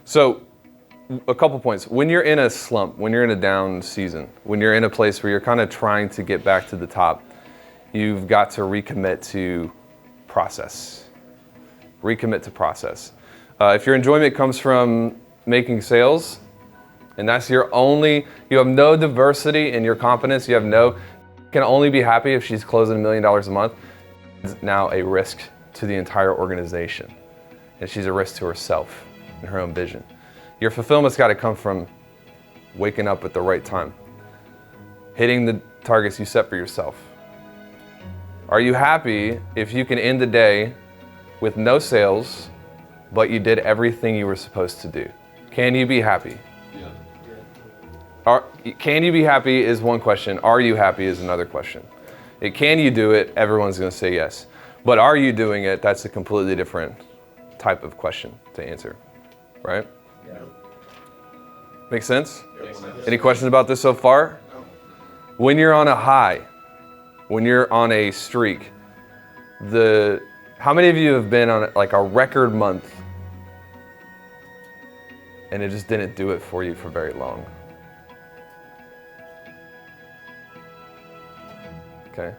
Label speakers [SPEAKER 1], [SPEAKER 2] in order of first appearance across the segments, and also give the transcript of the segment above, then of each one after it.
[SPEAKER 1] So a couple points. When you're in a slump, when you're in a down season, when you're in a place where you're kind of trying to get back to the top, you've got to recommit to process. Recommit to process. If your enjoyment comes from making sales, and that's you have no diversity in your confidence, you can only be happy if she's closing $1 million a month, it's now a risk to the entire organization. And she's a risk to herself and her own vision. Your fulfillment's got to come from waking up at the right time, hitting the targets you set for yourself. Are you happy if you can end the day with no sales, but you did everything you were supposed to do? Can you be happy? Can you be happy is one question. Are you happy is another question. Can you do it? Everyone's going to say yes. But are you doing it? That's a completely different type of question to answer, right? Yeah. Make sense? Any questions about this so far? No. When you're on a high, when you're on a streak, how many of you have been on like a record month and it just didn't do it for you for very long? Okay.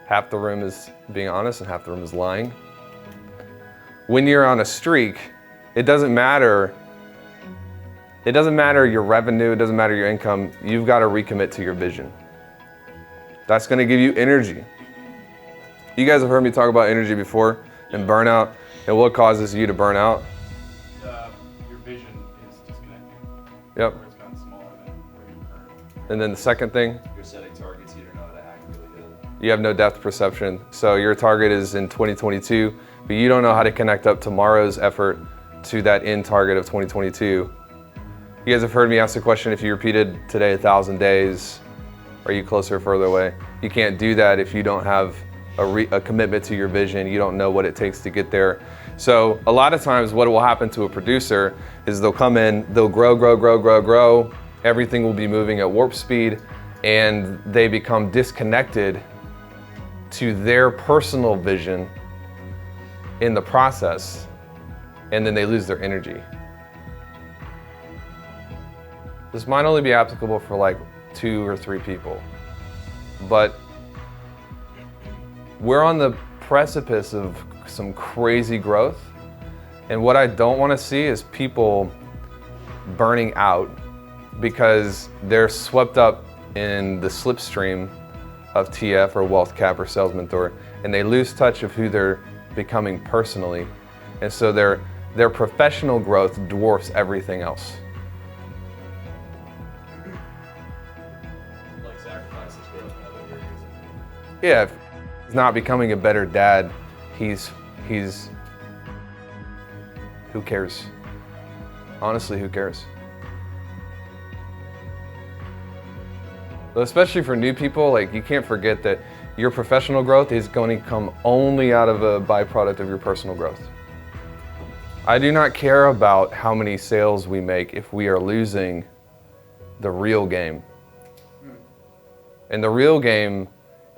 [SPEAKER 1] Half the room is being honest and half the room is lying. When you're on a streak, it doesn't matter your revenue, it doesn't matter your income, you've got to recommit to your vision. That's going to give you energy. You guys have heard me talk about energy before and burnout, and what causes you to burn out?
[SPEAKER 2] Your vision is disconnecting.
[SPEAKER 1] Yep.
[SPEAKER 2] Where it's gotten smaller than where you are.
[SPEAKER 1] And then the second thing?
[SPEAKER 3] You're setting targets, you don't know how to act really good.
[SPEAKER 1] You have no depth perception. So your target is in 2022, but you don't know how to connect up tomorrow's effort to that end target of 2022. You guys have heard me ask the question, if you repeated today 1,000 days, are you closer or further away? You can't do that if you don't have a commitment to your vision. You don't know what it takes to get there. So a lot of times what will happen to a producer is they'll come in, they'll grow. Everything will be moving at warp speed, and they become disconnected to their personal vision in the process, and then they lose their energy. This might only be applicable for like 2 or 3 people, but we're on the precipice of some crazy growth, and what I don't want to see is people burning out because they're swept up in the slipstream of TF or Wealth Cap or Sales Mentor, and they lose touch of who they're becoming personally, and so their professional growth dwarfs everything else.
[SPEAKER 3] Like sacrifices growth in other areas.
[SPEAKER 1] Yeah, if he's not becoming a better dad, he's who cares? Honestly, who cares? But especially for new people, like, you can't forget that your professional growth is going to come only out of a byproduct of your personal growth. I do not care about how many sales we make if we are losing the real game. And the real game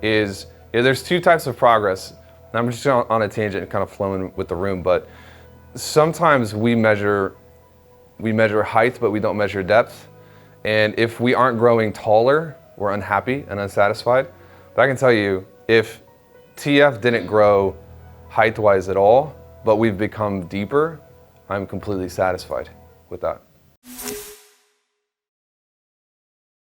[SPEAKER 1] is, there's 2 types of progress. I'm just on a tangent and kind of flowing with the room, but sometimes we measure height, but we don't measure depth. And if we aren't growing taller, we're unhappy and unsatisfied. But I can tell you, if TF didn't grow height-wise at all, but we've become deeper, I'm completely satisfied with that.